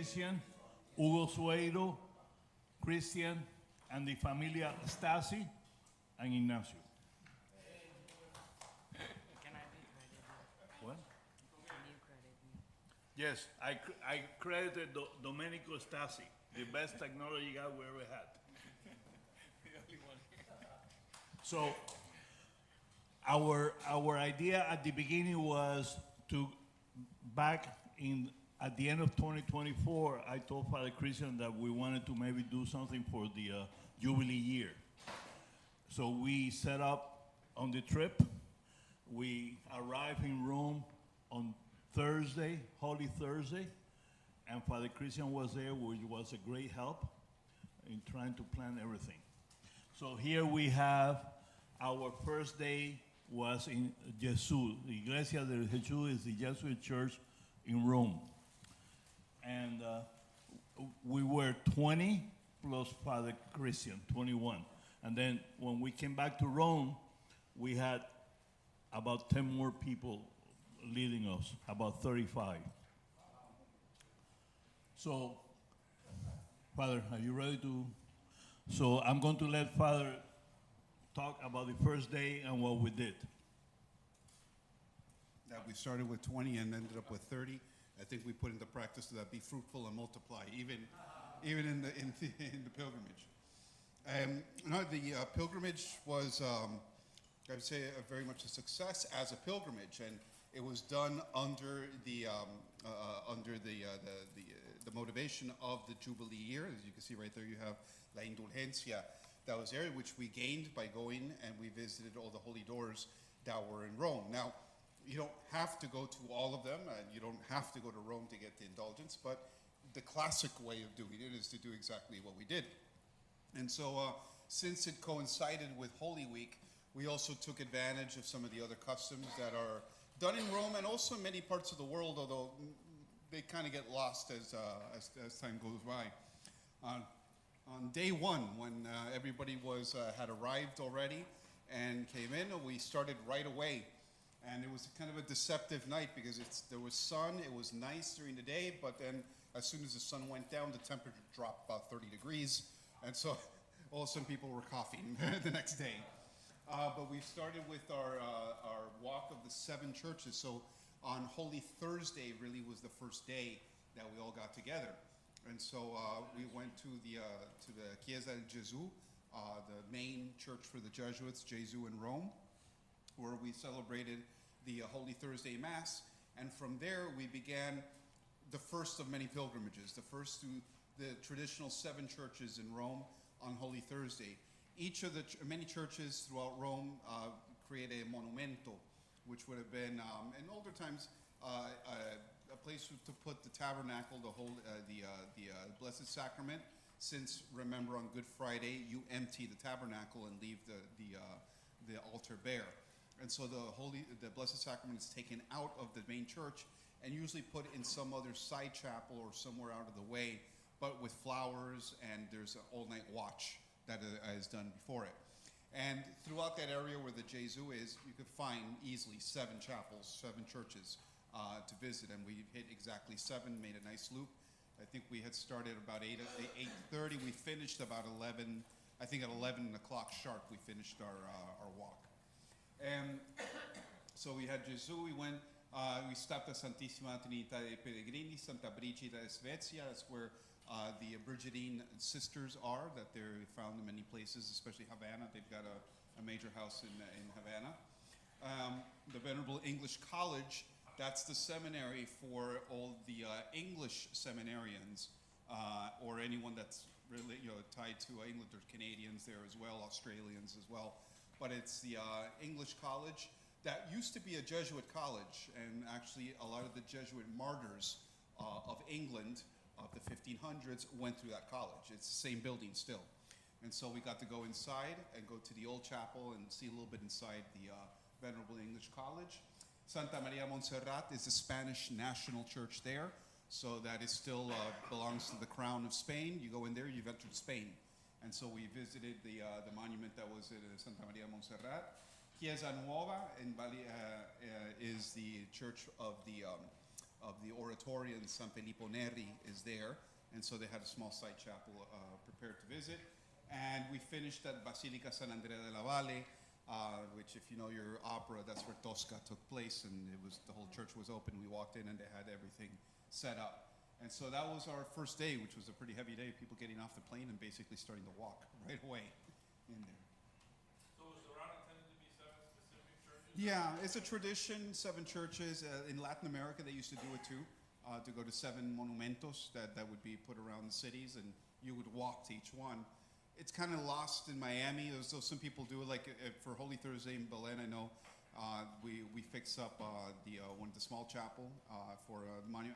Christian, Hugo Sueiro, Christian, and the familia Stasi and Ignacio. Can I be credited? What? Can you credit me? Yes, I credited Domenico Stasi, the best technology guy we ever had. So our idea at the beginning was to at the end of 2024, I told Father Christian that we wanted to maybe do something for the Jubilee year. So we set up on the trip. We arrived in Rome on Thursday, Holy Thursday, and Father Christian was there, which was a great help in trying to plan everything. So here we have our first day was in Jesus. The Iglesia de Jesús is the Jesuit church in Rome. And we were 20 plus Father Christian, 21. And then when we came back to Rome, we had about 10 more people leading us, about 35. So, Father, are you ready to? So I'm going to let Father talk about the first day and what we did. That we started with 20 and ended up with 30. I think we put into practice that be fruitful and multiply, even in the pilgrimage. No, the pilgrimage was, I would say, very much a success as a pilgrimage, and it was done under the motivation of the Jubilee year. As you can see right there, you have La Indulgencia. That was area which we gained by going, and we visited all the holy doors that were in Rome. Now, you don't have to go to all of them, and you don't have to go to Rome to get the indulgence, but the classic way of doing it is to do exactly what we did. And so, since it coincided with Holy Week, we also took advantage of some of the other customs that are done in Rome and also in many parts of the world, although they kind of get lost as time goes by. On day one, when everybody had arrived already and came in, we started right away. And it was kind of a deceptive night because there was sun, it was nice during the day, but then as soon as the sun went down, the temperature dropped about 30 degrees. And so all of a sudden people were coughing the next day. But we started with our walk of the 7 churches. So on Holy Thursday really was the first day that we all got together. And so we went to the Chiesa del Gesù, the main church for the Jesuits, Gesù in Rome, where we celebrated the Holy Thursday Mass. And from there, we began the first of many pilgrimages, the first to the traditional 7 churches in Rome on Holy Thursday. Each of the many churches throughout Rome create a monumento, which would have been, in older times, a place to put the tabernacle, the Blessed Sacrament, since, remember, on Good Friday, you empty the tabernacle and leave the altar bare. And so the Blessed Sacrament is taken out of the main church and usually put in some other side chapel or somewhere out of the way, but with flowers, and there's an all-night watch that is done before it. And throughout that area where the Gesù is, you could find easily 7 chapels, 7 churches to visit, and we hit exactly 7, made a nice loop. I think we had started about 8:30. We finished about 11. I think at 11 o'clock sharp, we finished our walk. And so we had Gesù. We stopped at Santissima Trinità dei Pellegrini, Santa Brigida e Svezia. That's where the Brigidine sisters are, that they're found in many places, especially Havana. They've got a major house in Havana. The Venerable English College, that's the seminary for all the English seminarians, or anyone that's really tied to England. There's Canadians there as well, Australians as well. But it's the English College that used to be a Jesuit college, and actually a lot of the Jesuit martyrs of England of the 1500s went through that college. It's the same building still. And so we got to go inside and go to the old chapel and see a little bit inside the Venerable English College. Santa Maria Montserrat is the Spanish national church there, so that is still belongs to the crown of Spain. You go in there, you've entered Spain. And so we visited the monument that was at Santa Maria Montserrat. Chiesa Nuova in Bali is the church of the the oratory in San Filippo Neri is there, and so they had a small side chapel prepared to visit. And we finished at Basilica San Andrea della Valle, which, if you know your opera, that's where Tosca took place, and the whole church was open. We walked in and they had everything set up. And so that was our first day, which was a pretty heavy day, people getting off the plane and basically starting to walk right away in there. So was the route intended to be 7 specific churches? Yeah, it's a tradition, 7 churches. In Latin America, they used to do it too, to go to 7 monumentos that would be put around the cities, and you would walk to each one. It's kind of lost in Miami, though some people do it, like for Holy Thursday in Belen, I know, we fix up the small chapel for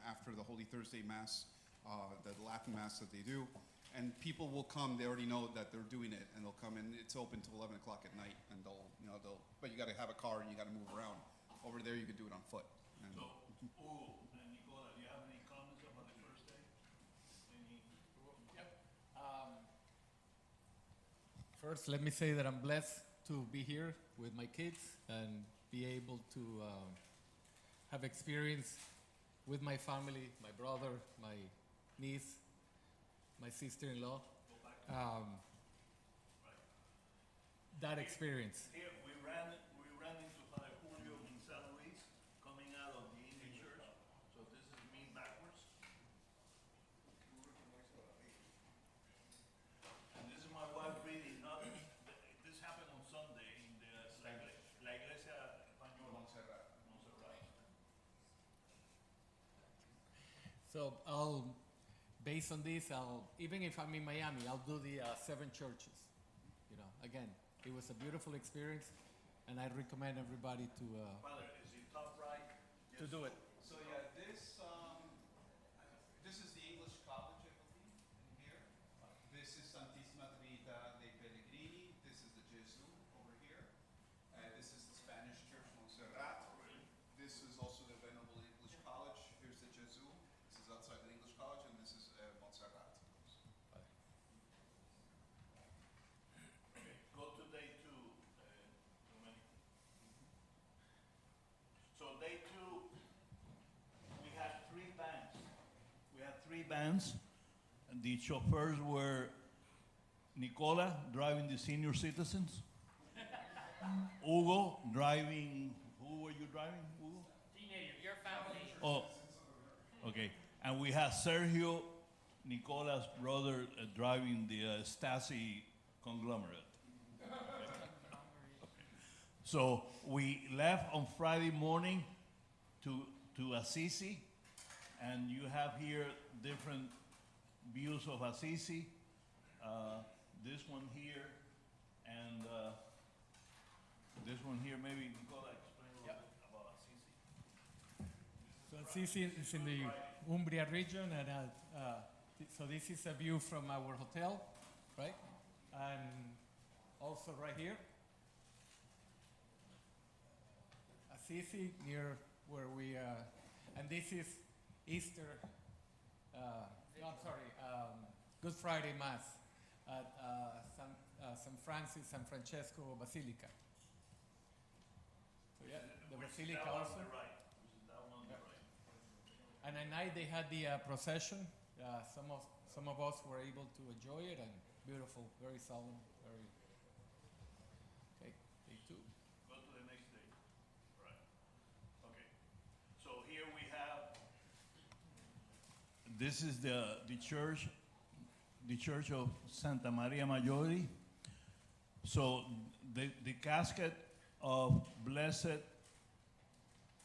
after the Holy Thursday Mass, the Latin Mass that they do. And people will come, they already know that they're doing it, and they'll come in, it's open till 11 o'clock at night, and but you gotta have a car and you gotta move around. Over there, you could do it on foot. And So, Hugo and Nicola, do you have any comments about the first day? Yep. First, let me say that I'm blessed to be here with my kids and be able to have experience with my family, my brother, my niece, my sister-in-law. That experience. Here, we ran into Father Julio in San Luis, coming out of the Indian church. So this is me backwards. And this is my wife reading. This happened on Sunday in la Iglesia Española. Montserrat. So based on this, even if I'm in Miami, I'll do the 7 churches. You know, again, it was a beautiful experience, and I recommend everybody to Father, is it top right? do it. So yeah, this is the English college, I believe, in here. This is Santissima Trinita dei Pellegrini. This is the Gesù over here. This is the Spanish church, Montserrat. This is also the Venerable English College. Here's the Gesù. This is outside the English College, and this is Montserrat. Okay, go to day 2, Domenico. So day 2, we had 3 bands. We had 3 bands. And the chauffeurs were Nicola driving the senior citizens, Hugo driving. Who were you driving, Hugo? Teenager, your family. Oh, okay. And we had Sergio, Nicola's brother, driving the Stasi conglomerate. So we left on Friday morning to Assisi, and you have here different views of Assisi. This one here, and this one here. Maybe Nicola explain a little bit about Assisi. So Assisi is in the Umbria region, and so this is a view from our hotel, right? And also right here, Assisi, near where we, and this is Easter, Good Friday Mass at San Francis, San Francesco Basilica. So yeah, the Basilica That one also. on the right. That one on the right. And at night they had the procession. Some of us were able to enjoy it, and beautiful, very solemn, very. Okay, day 2. Go to the next day. Right. Okay. So here we have. This is the church of Santa Maria Maggiore. So the casket of Blessed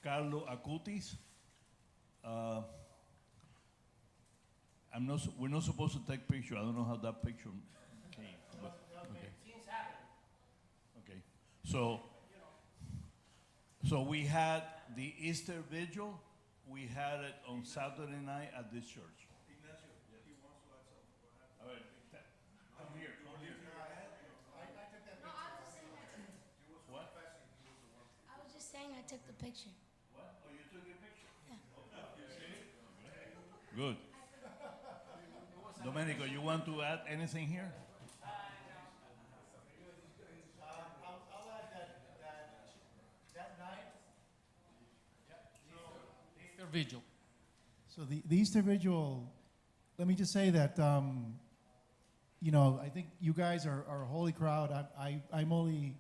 Carlo Acutis. We're not supposed to take picture. I don't know how that picture came. But, okay. Okay. So we had the Easter Vigil. We had it on Saturday night at this church. Ignacio, he wants to add something. All right, come here, come here. What? I was just saying I took the picture. What? Oh, you took a picture? Good. Domenico, you want to add anything here? I'll add that night, Easter Vigil. So the Easter Vigil, let me just say that, you know, I think you guys are a holy crowd. I'm only,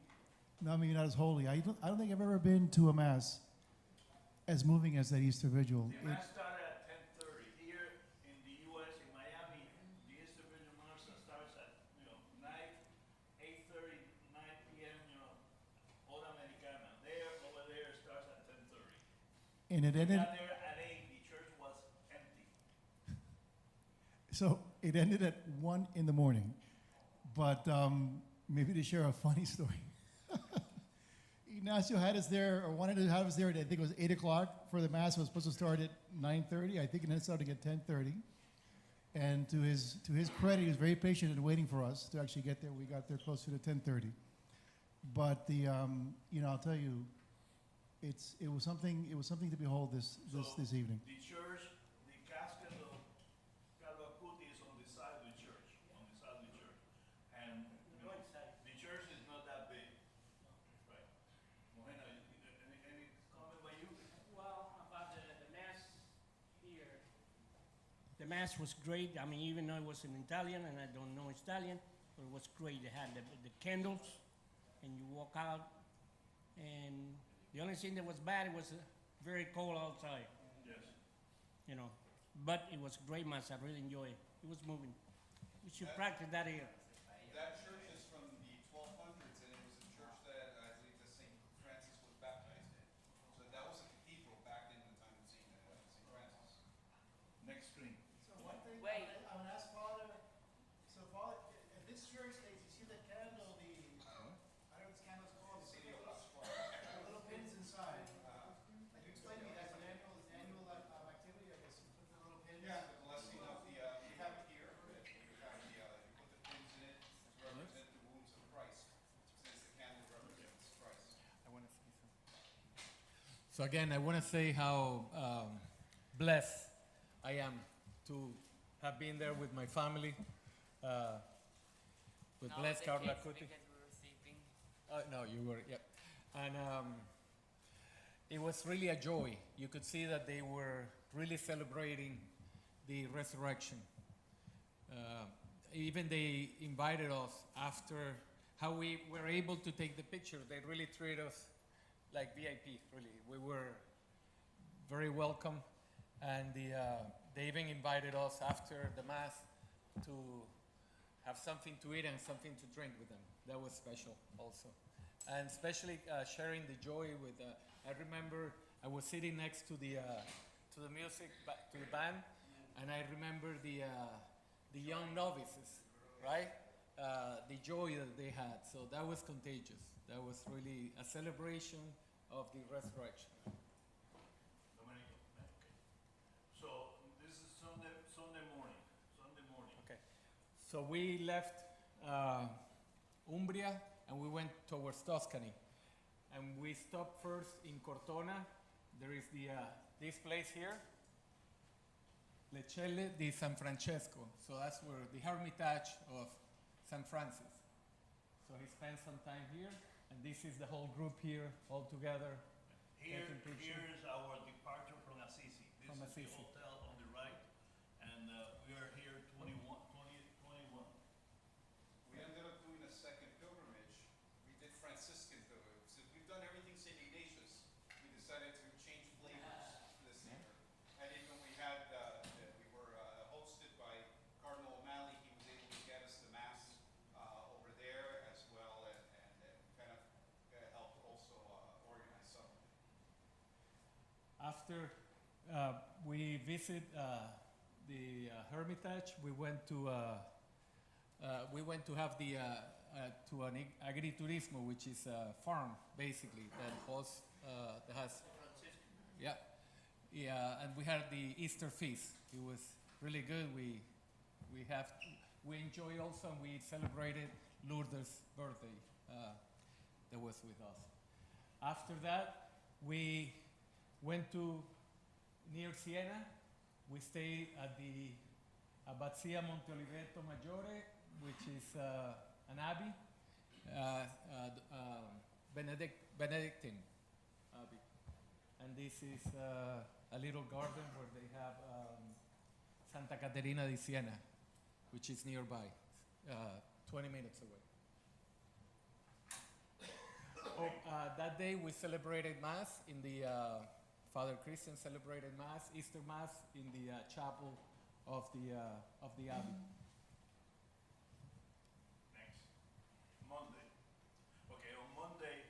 no, maybe not as holy. I don't think I've ever been to a mass as moving as that Easter Vigil. The mass started at 10:30. Here in the U.S., in Miami, the Easter Vigil Mass starts at, 8:30, 9 p.m., hora americana. Over there, starts at 10:30. And it We ended, got there at 8, the church was empty. so it ended at 1 in the morning. But maybe to share a funny story. Ignacio had us there, or wanted to have us there, I think it was 8 o'clock for the mass. It was supposed to start at 9:30. I think it ended up starting at 10:30. And to his credit, he was very patient in waiting for us to actually get there. We got there closer to 10:30. But the, I'll tell you, it was something to behold this evening. The church, the casket of Carlo Acuti is on the side of the church, And the church is not that big, right? Morena, any comment by you? Well, about the mass here, the mass was great. I mean, even though it was in Italian and I don't know Italian, but it was great. They had the candles, and you walk out, and the only thing that was bad, it was very cold outside, Yes. But it was great mass. I really enjoyed it. It was moving. We should practice that here. That church is from the 1200s, and it was a church that I believe that St. Francis was baptized in. So that was a cathedral back in the time of St. Francis. Next screen. So one thing, Wait. I would ask Father, so Father, at this church, you see the candle, I don't know what this candle's called, the little pins inside. Can you explain to me, that's an annual activity, I guess, you put the little pins? Yeah, the blessing of the, we have it here. You have the, you put the pins in it to represent the wounds of Christ, since the candle represents Christ. I want to say something. So again, I want to say how blessed I am to have been there with my family, with blessed Carla Cuti. No, you were, yep. And it was really a joy. You could see that they were really celebrating the resurrection. Even they invited us after how we were able to take the picture. They really treated us like VIP, really. We were very welcome. And they even invited us after the Mass to have something to eat and something to drink with them. That was special also. And especially sharing the joy with, I remember I was sitting next to the music, to the band, and I remember the young novices, right? The joy that they had. So that was contagious. That was really a celebration of the resurrection. Domenico. Okay. So this is Sunday morning. Okay. So we left Umbria and we went towards Tuscany. And we stopped first in Cortona. There is this place here, Le Celle di San Francesco. So that's where the Hermitage of San Francis. So he spent some time here, and this is the whole group here, all together. Here taking picture. is our departure from Assisi. This From is Assisi. the hotel on the right, and we are here 21. We ended up doing a second pilgrimage. We did Franciscan pilgrimage. Since we've done everything St. Ignatius, we decided to change flavors this year. And even we had, we were hosted by Cardinal O'Malley. He was able to get us the Mass over there as well, and kind of helped also organize some. After we visit the Hermitage, we went to have the to an agriturismo, which is a farm basically that hosts that has and we had the Easter feast. It was really good. We enjoyed also, and we celebrated Lourdes' birthday that was with us. After that, we went to near Siena. We stayed at the Abbazia Monte Oliveto Maggiore, which is an abbey, Benedictine abbey. And this is a little garden where they have Santa Caterina di Siena, which is nearby, 20 minutes away. That day we celebrated Mass in the, Father Christian celebrated Mass, Easter Mass in the chapel of the Abbey. Next. Monday. Okay, on Monday,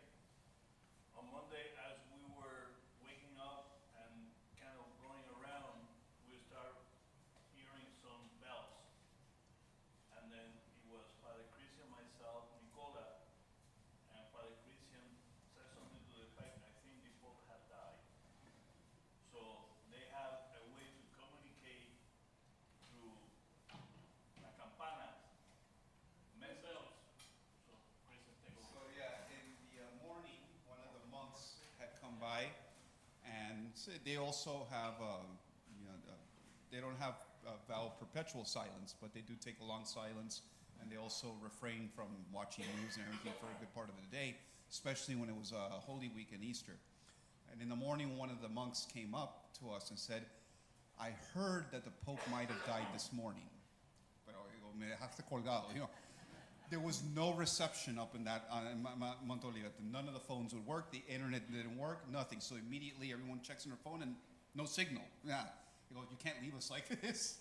as we were waking up and kind of running around, we start hearing some bells. And then it was Father Christian, myself, Nicola, and Father Christian said something to the effect, I think the Pope had died. So they have a way to communicate through la campana, bells. So Christian, take over. So yeah, in the morning, one of the monks had come by, and they also have, they don't have vow perpetual silence, but they do take a long silence, and they also refrain from watching news and everything for a good part of the day, especially when it was Holy Week and Easter. And in the morning, one of the monks came up to us and said, I heard that the Pope might have died this morning. Pero me dejaste colgado, you know. There was no reception up in that Montolivet. None of the phones would work. The internet didn't work. Nothing. So immediately everyone checks on their phone and no signal. Yeah. He goes, you can't leave us like this.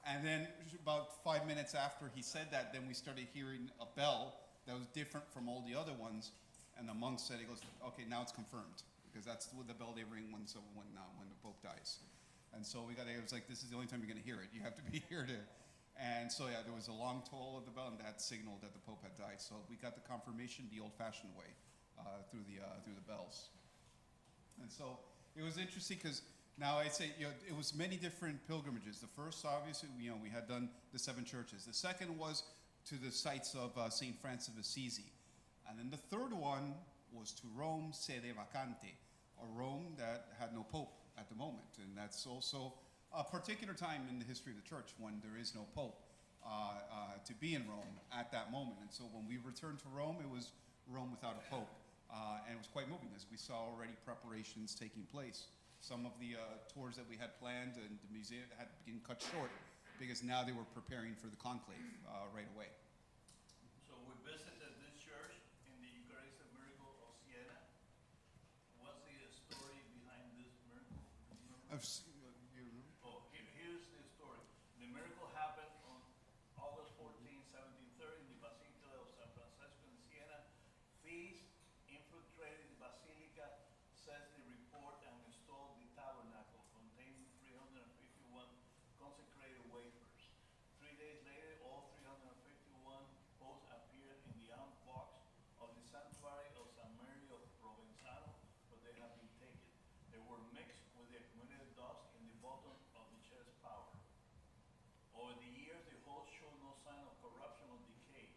And then about 5 minutes after he said that, then we started hearing a bell that was different from all the other ones. And the monk said, he goes, okay, now it's confirmed. Because that's the bell they ring when the Pope dies. And so it was like, this is the only time you're going to hear it. You have to be here to. And so, yeah, there was a long toll of the bell, and that signaled that the Pope had died. So we got the confirmation the old-fashioned way, through the bells. And so it was interesting because now I'd say, it was many different pilgrimages. The first, obviously, we had done the 7 churches. The second was to the sites of St. Francis of Assisi. And then the third one was to Rome, sede vacante, or Rome that had no Pope at the moment. And that's also a particular time in the history of the church when there is no Pope to be in Rome at that moment. And so when we returned to Rome, it was Rome without a Pope. And it was quite moving as we saw already preparations taking place. Some of the tours that we had planned and the museum had been cut short because now they were preparing for the conclave right away. So we visited this church in the Eucharistic miracle of Siena. What's the story behind this miracle? Oh, here's the story. The miracle happened on August 14, 1730 in the Basilica of San Francisco in Siena. Thieves infiltrated the basilica, says the report, and installed the tabernacle containing 351 consecrated wafers. 3 days later, all 351 posts appeared in the armed box of the sanctuary of San Mary of Provenzano, but they have been taken. They were mixed with the accumulated dust in the bottom of the chest tower. Over the years, the host showed no sign of corruption or decay.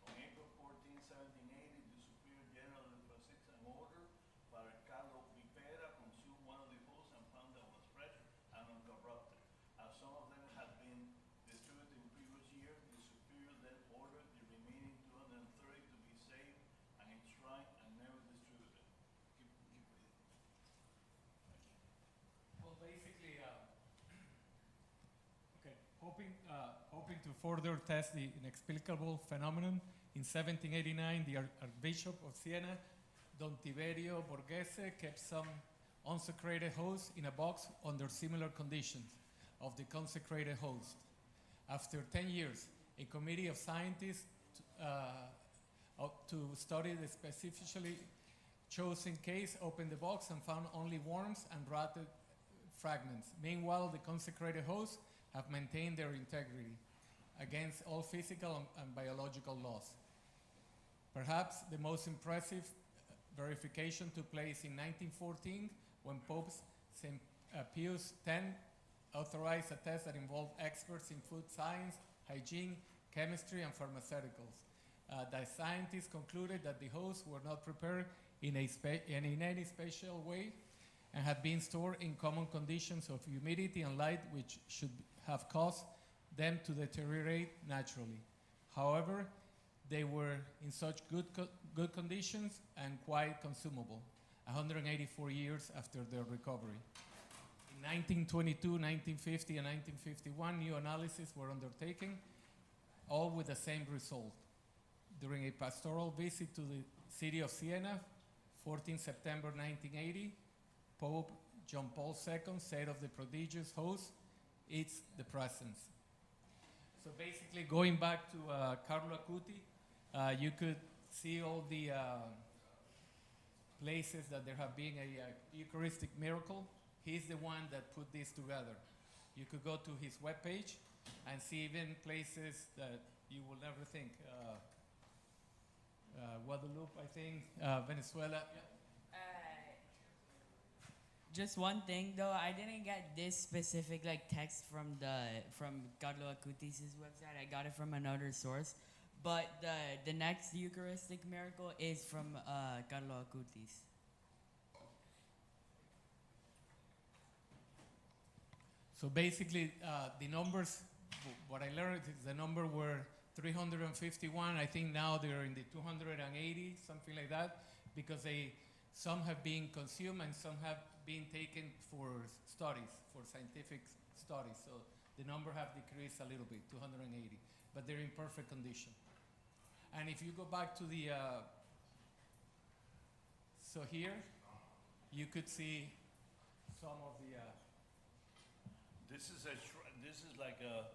On April 14, 1780, the Superior General of the Franciscan Order, Father Carlo Pipera, consumed one of the hosts and found that was fresh and uncorrupted. As some of them had been distributed in previous years, the Superior then ordered the remaining 230 to be saved and enshrined and never distributed. Keep reading. Well, basically, hoping to further test the inexplicable phenomenon, in 1789, the Archbishop of Siena, Don Tiberio Borghese, kept some unsecrated hosts in a box under similar conditions of the consecrated host. After 10 years, a committee of scientists to study the specifically chosen case opened the box and found only worms and rotted fragments. Meanwhile, the consecrated hosts have maintained their integrity against all physical and biological laws. Perhaps the most impressive verification took place in 1914 when Pope St. Pius X authorized a test that involved experts in food science, hygiene, chemistry, and pharmaceuticals. The scientists concluded that the hosts were not prepared in any special way and had been stored in common conditions of humidity and light, which should have caused them to deteriorate naturally. However, they were in such good conditions and quite consumable, 184 years after their recovery. 1922, 1950, and 1951, new analyses were undertaken, all with the same result. During a pastoral visit to the city of Siena, 14 September 1980, Pope John Paul II said of the prodigious host, "It's the presence." So basically, going back to Carlo Acuti, you could see all the places that there have been a Eucharistic miracle. He's the one that put this together. You could go to his webpage and see even places that you will never think. Guadalupe, I think, Venezuela. Yeah. Just one thing though, I didn't get this specific like text from Carlo Acutis' website. I got it from another source, but the next Eucharistic miracle is from Carlo Acutis. So basically, the numbers, what I learned is the number were 351. I think now they're in the 280, something like that, because some have been consumed and some have been taken for studies, for scientific studies. So the number have decreased a little bit, 280, but they're in perfect condition. And if you go back to the, so here, you could see some of the, This is like a,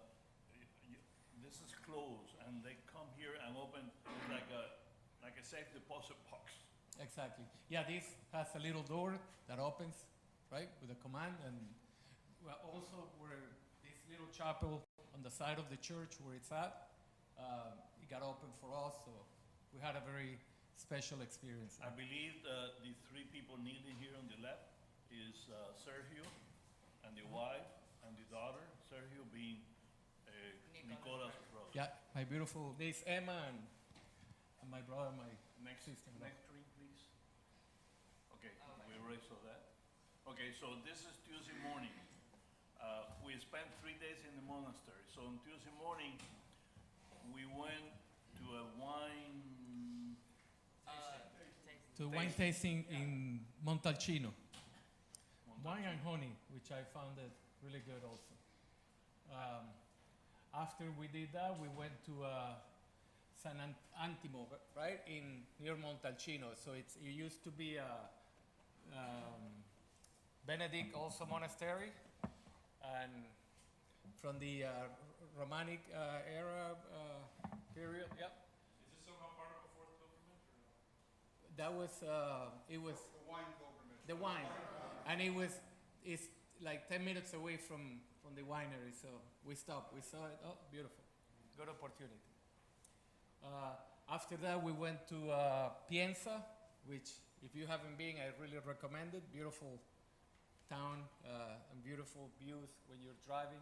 this is closed, and they come here and open like a safe deposit box. exactly. Yeah, this has a little door that opens, right, with a command, and also where this little chapel on the side of the church where it's at, it got open for us, so we had a very special experience. I believe the three people kneeling here on the left is Sergio and the wife and the daughter, Sergio being Nicola's brother. Yeah, my beautiful niece Emma and my brother, my Next, sister. next screen, please. Okay, we already saw that. Okay, so this is Tuesday morning. We spent 3 days in the monastery. So on Tuesday morning, we went to a wine wine tasting in Montalcino. Wine and honey, which I found it really good also. After we did that, we went to San Antimo, right, near Montalcino. So it used to be a Benedict also monastery, and from the Romanic era period. Yeah. Is this somehow part of a fourth pilgrimage or no? That was it was The wine pilgrimage. the wine, and it's like 10 minutes away from the winery. So we stopped. We saw it. Oh, beautiful, good opportunity. After that, we went to Pienza, which, if you haven't been, I really recommend it. Beautiful town and beautiful views when you're driving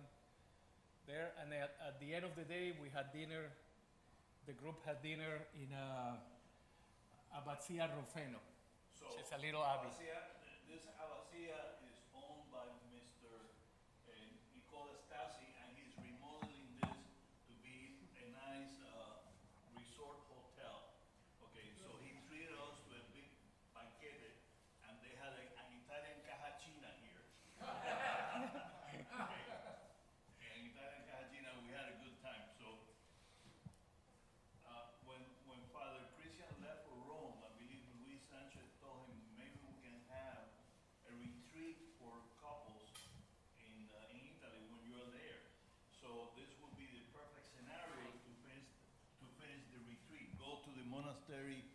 there. And at the end of the day, we had dinner. The group had dinner in Abbazia Rufeno, which is a little abbey. This Abbazia is owned by Mr. Nicola Stasi, and he's remodeling this to be a nice resort hotel. Okay, so he treated us to a big banquete, and they had an Italian caja china here. Okay. An Italian caja china, we had a good time. So when Father Christian left for Rome, I believe Luis Sanchez told him maybe we can have a retreat for couples in Italy when you're there. So this would be the perfect scenario to finish the retreat. Go to the monastery,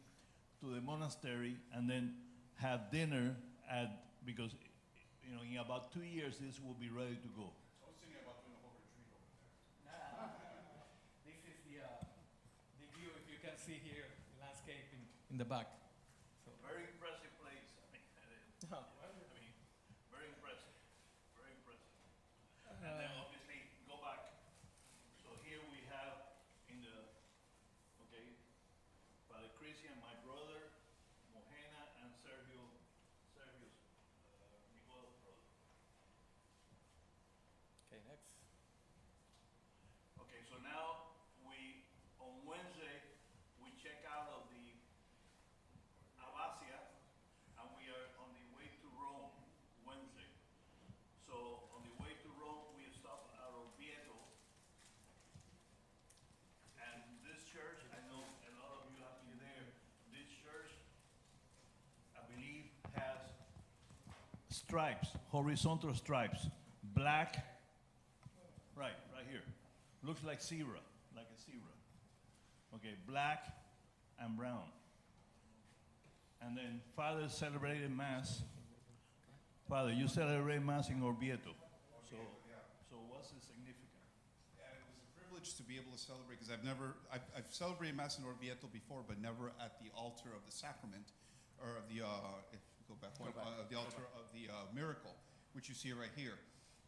and then have dinner because in about 2 years this will be ready to go. I was thinking about doing a whole retreat over there. This is the view, if you can see here, the landscape in the back. So, Very impressive place. I mean, very impressive. Very impressive. And then obviously go back. So here we have Father Christian, my brother, Mojena, and Sergio's Nicola's brother. okay, next. Okay, so now on Wednesday, we check out of the Abbazia, and we are on the way to Rome Wednesday. So stripes, horizontal stripes, black, right here. Looks like zebra, like a zebra. Okay, black and brown. And then Father celebrated Mass. Father, you celebrate Mass in Orvieto. So what's the significance? Yeah, it was a privilege to be able to celebrate because I've celebrated Mass in Orvieto before, but never at the altar of the sacrament, or of the, if you go back, the altar of the miracle, which you see right here.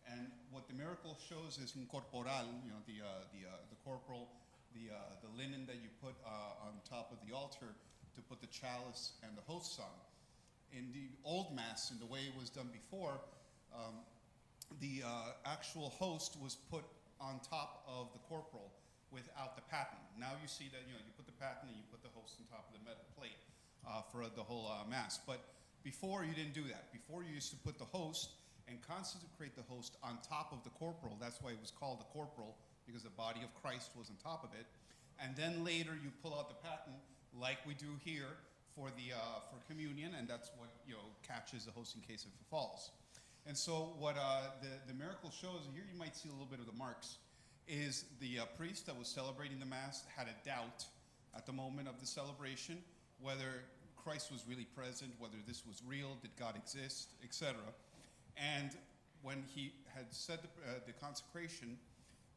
And what the miracle shows is un corporal, the corporal, the linen that you put on top of the altar to put the chalice and the hosts on. In the old Mass, in the way it was done before, the actual host was put on top of the corporal without the paten. Now you see that you put the paten and you put the host on top of the metal plate for the whole Mass. But before you didn't do that. Before you used to put the host and consecrate the host on top of the corporal. That's why it was called the corporal, because the body of Christ was on top of it. And then later you pull out the paten, like we do here for communion, and that's what catches the host in case if it falls. And so what the miracle shows, and here you might see a little bit of the marks, is the priest that was celebrating the Mass had a doubt at the moment of the celebration whether Christ was really present, whether this was real, did God exist, etc. And when he had said the consecration,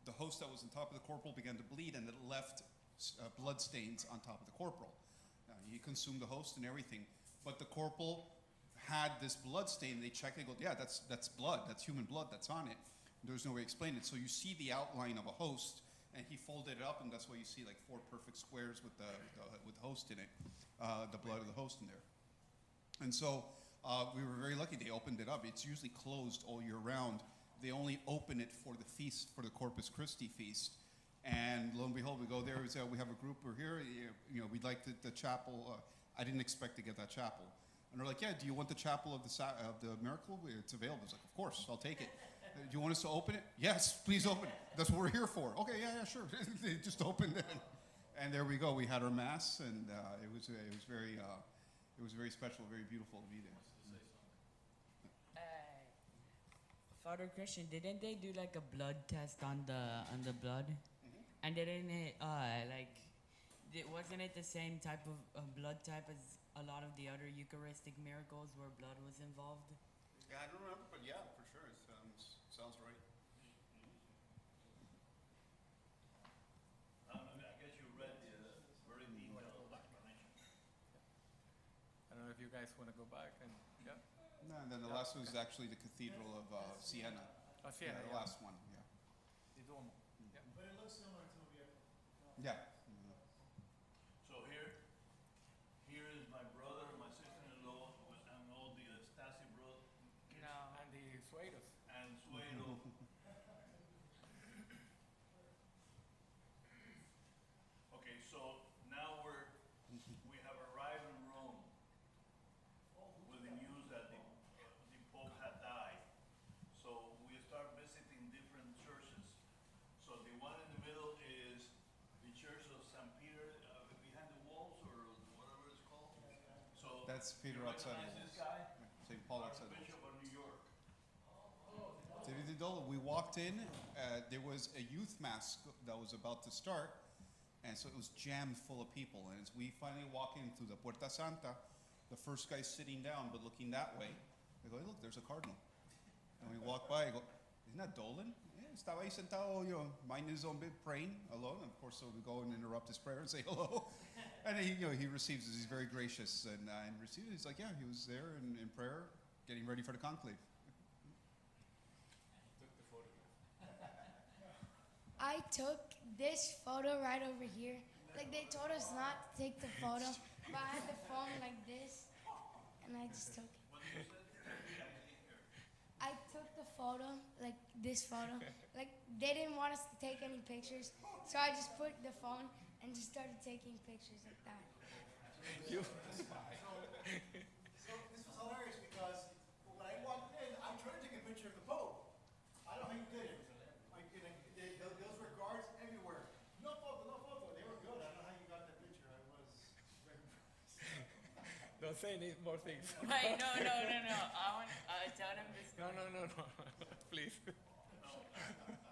the host that was on top of the corporal began to bleed, and it left blood stains on top of the corporal. Now, he consumed the host and everything, but the corporal had this blood stain. They checked, they go, yeah, that's blood, that's human blood that's on it. There's no way to explain it. So you see the outline of a host, and he folded it up, and that's why you see like 4 perfect squares with the host in it, the blood of the host in there. And so we were very lucky. They opened it up. It's usually closed all year round. They only open it for the feast, for the Corpus Christi feast. And lo and behold, we go there. We have a group. We're here. We'd like the chapel. I didn't expect to get that chapel. And they're like, yeah, do you want the chapel of the miracle? It's available. It's like, of course, I'll take it. Do you want us to open it? Yes, please open it. That's what we're here for. Okay, yeah, sure. They just opened it. And there we go. We had our Mass, and it was very special, very beautiful to be there. Father Christian, didn't they do like a blood test on the blood? Mm-hmm. And didn't it wasn't it the same type of blood type as a lot of the other Eucharistic miracles where blood was involved? Yeah, I don't remember, but yeah, for sure, it sounds right. I guess you read the very detailed explanation. I don't know if you guys want to go back and yeah. No, and then the last one is actually the Cathedral of Siena. Siena, the last one, yeah. The Duomo. Yeah. But it looks similar to Oviedo. Yeah. So here is my brother, my sister-in-law, and all the Stasi bro kids, And the Sueros. and Suero. Okay, so now we have arrived in Rome with the news that the Pope had died. So we start visiting different churches. So the one in the middle is the Church of St. Peter behind the walls, or whatever it's called. So That's Peter you outside the recognize this walls. guy? St. Paul outside the walls. Bishop of New York. We walked in, there was a youth mass that was about to start, and so it was jammed full of people. And as we finally walk in through the Puerta Santa, the first guy sitting down but looking that way, I go, hey, look, there's a cardinal. And we walk by, I go, isn't that Dolan? Yeah, estaba ahí sentado, minding his own bit, praying alone. And of course, so we go and interrupt his prayer and say hello. And he receives us. He's very gracious and receives it. He's like, yeah, he was there in prayer, getting ready for the conclave. I took this photo right over here. Like, they told us not to take the photo, but I had the phone like this, and I just took it. I took the photo, like this photo. Like, they didn't want us to take any pictures, so I just put the phone and just started taking pictures like that. So this was hilarious because when I walked in, I tried to take a picture of the Pope. I don't know how you did it. Those were guards everywhere. No photo, no photo. They were good. I don't know how you got that picture. I was very impressed. No, Don't say any more things. Wait, no. I want tell them this. No. Please.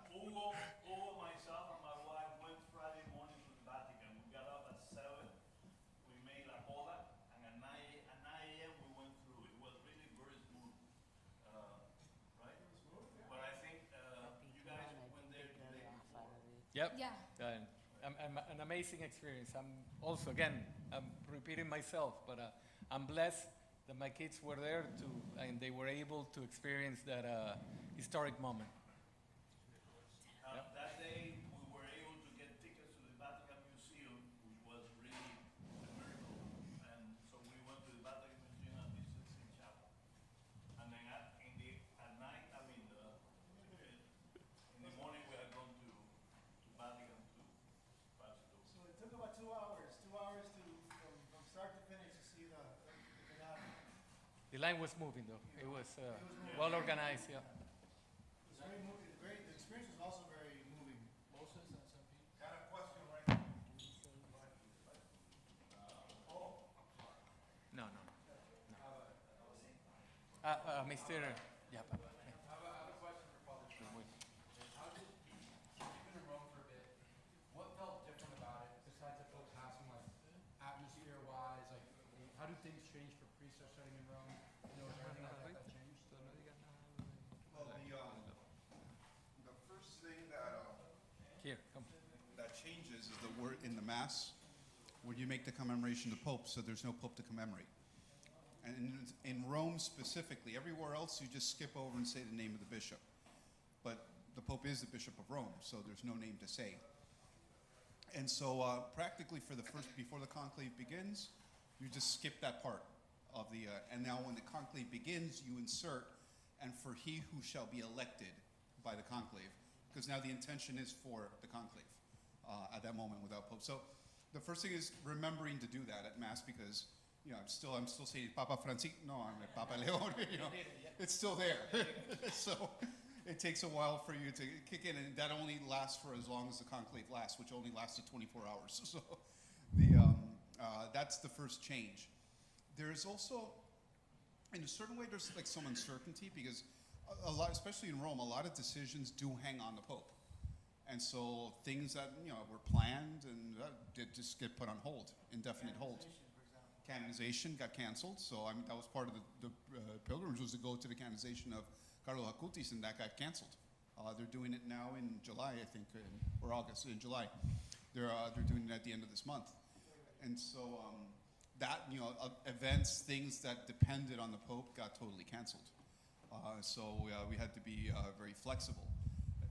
Hugo, myself, and my wife went Friday morning to the Vatican. We got up at 7. We made la cola, and at 9 a.m. we went through. It was really very smooth, right? But I think you guys went there the day before. Yep. Yeah. An amazing experience. I'm also, again, I'm repeating myself, but I'm blessed that my kids were there and they were able to experience that historic moment. That day, we were able to get tickets to the Vatican Museum, which was really a miracle. And so we went to the Vatican Museum and visited St. Chapel. And then at night, in the morning, we had gone to Vatican to pass it over. So it took about 2 hours, from start to finish to see the finale. The line was moving, though. It was well organized, yeah. It was very moving, great. The experience was also very moving. Got a question right now. No. Mr. Yeah. I have a question for Father Trump. How did, you've been in Rome for a bit, what felt different about it besides the Pope passing, like atmosphere-wise, like how do things change for priests that are studying in Rome? You know, is there anything like that changed? Well, the first thing Here, come. that changes is the word in the Mass, when you make the commemoration of the Pope, so there's no Pope to commemorate. And in Rome specifically, everywhere else you just skip over and say the name of the bishop. But the Pope is the Bishop of Rome, so there's no name to say. And so practically before the conclave begins, you just skip that part of the, and now when the conclave begins, you insert, and for he who shall be elected by the conclave, because now the intention is for the conclave at that moment without Pope. So the first thing is remembering to do that at Mass, because I'm still saying Papa Francisco. No, I'm Papa Leon. It's still there. So it takes a while for you to kick in, and that only lasts for as long as the conclave lasts, which only lasted 24 hours. So that's the first change. There's also, in a certain way, there's like some uncertainty because a lot, especially in Rome, a lot of decisions do hang on the Pope, and so things that were planned and did just get put on hold, indefinite hold. Canonization got canceled, so that was part of the pilgrimage, was to go to the canonization of Carlo Acutis, and that got canceled. They're doing it now in July, I think, or August. In July, they're doing it at the end of this month, and so events, things that depended on the Pope, got totally canceled. So we had to be very flexible.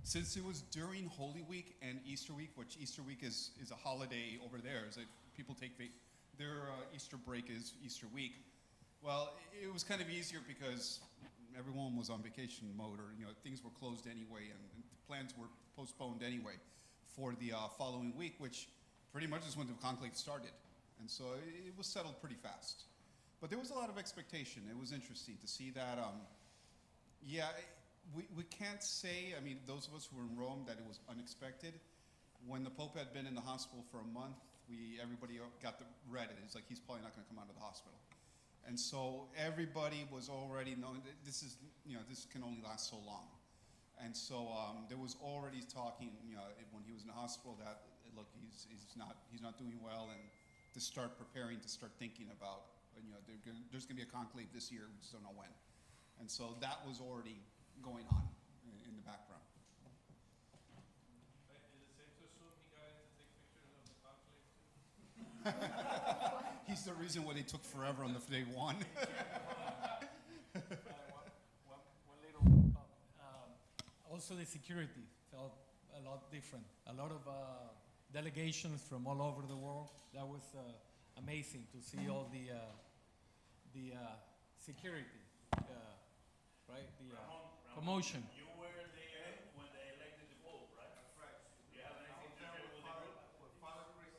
Since it was during Holy Week and Easter Week, which Easter Week is a holiday over there, is like people take their Easter break is Easter week. Well, it was kind of easier because everyone was on vacation mode, or things were closed anyway, and plans were postponed anyway for the following week, which pretty much is when the conclave started, and so it was settled pretty fast. But there was a lot of expectation. It was interesting to see that. We can't say. I mean, those of us who were in Rome, that it was unexpected. When the Pope had been in the hospital for a month, everybody got read it. It's like he's probably not going to come out of the hospital, and so everybody was already knowing that this can only last so long, and so there was already talking, when he was in the hospital, that look, he's not doing well, and to start preparing, to start thinking about, there's going to be a conclave this year, we just don't know when, and so that was already going on in the background. Is it safe to assume he got in to take pictures of the conclave too? He's the reason why they took forever on the day one. One little comment. Also, the security felt a lot different. A lot of delegations from all over the world. That was amazing to see all the security, right? The promotion. You were there when they elected the Pope, right? That's right. Do you have anything to share with the group? Father Chris?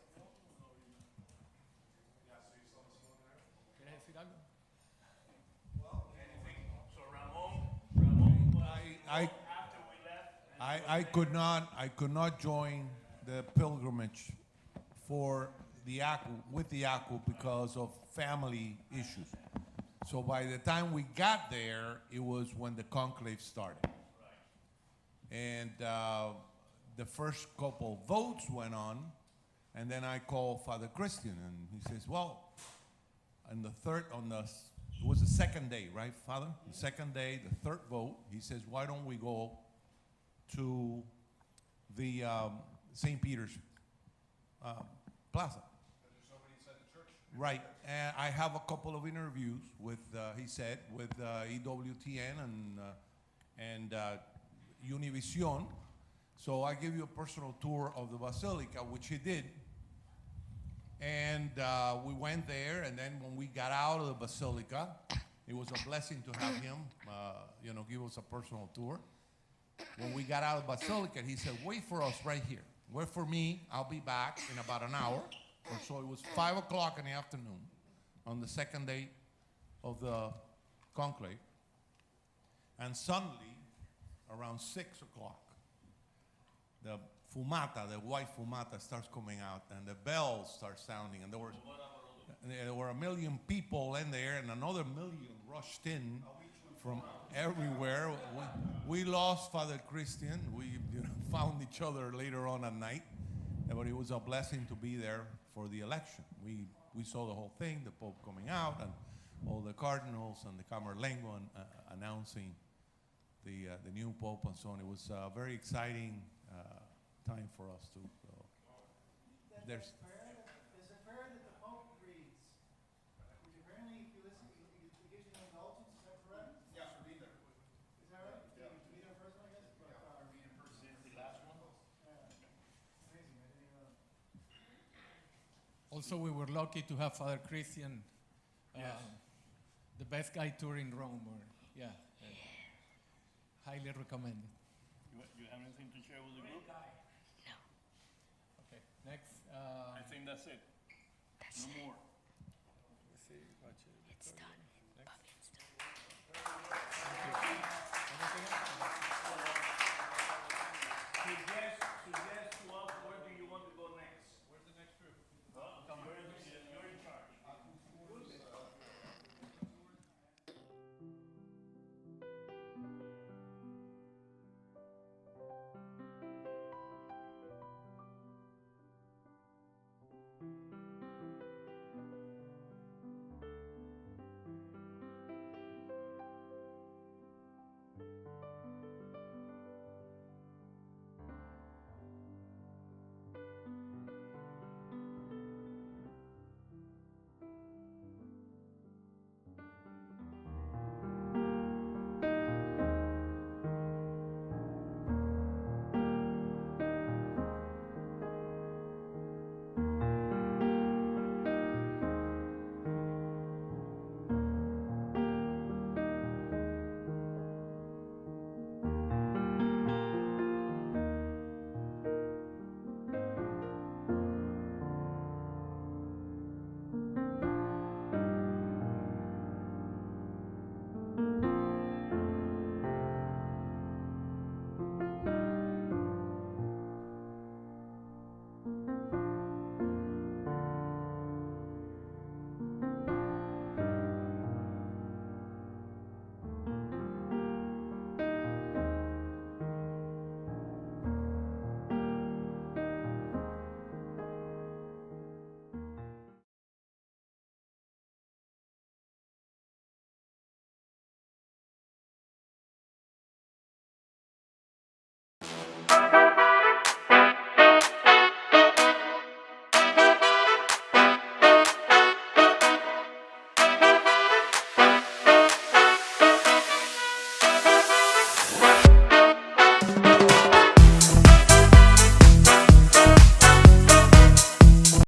Yeah, so you saw the smoke there? ¿Quieres decir algo? Anything? So Ramon after we left. I could not join the pilgrimage for the ACU because of family issues. So by the time we got there, it was when the conclave started. And the first couple votes went on, and then I called Father Christian, and he says, well, on the third, it was the second day, right, Father? The second day, the third vote, he says, why don't we go to the St. Peter's Plaza? There's nobody inside the church. Right, and I have a couple of interviews with, he said, with EWTN and Univision. So I give you a personal tour of the Basilica, which he did. And we went there, and then when we got out of the Basilica, it was a blessing to have him, give us a personal tour. When we got out of the Basilica, he said, wait for us right here. Wait for me, I'll be back in about an hour or so. It was 5 o'clock in the afternoon on the second day of the conclave. And suddenly, around 6 o'clock, the fumata, the white fumata starts coming out, and the bells start sounding, and there were 1 million people in there, and another 1 million rushed in from everywhere. We lost Father Christian. We found each other later on at night, but it was a blessing to be there for the election. We saw the whole thing, the Pope coming out, and all the cardinals and the Camerlengo announcing the new Pope and so on. It was a very exciting time for us too. So there's a prayer that the Pope reads, which apparently, if you listen, it gives you an indulgence. Is that correct? Yeah, for me there. Is that right? Yeah. To be there first, I guess. But, Read in person. The last one. amazing. I didn't even know. Also, we were lucky to have Father Christian, the best guy tour in Rome. Highly recommended. You have anything to share with the group? Okay, next. I think that's it. No more.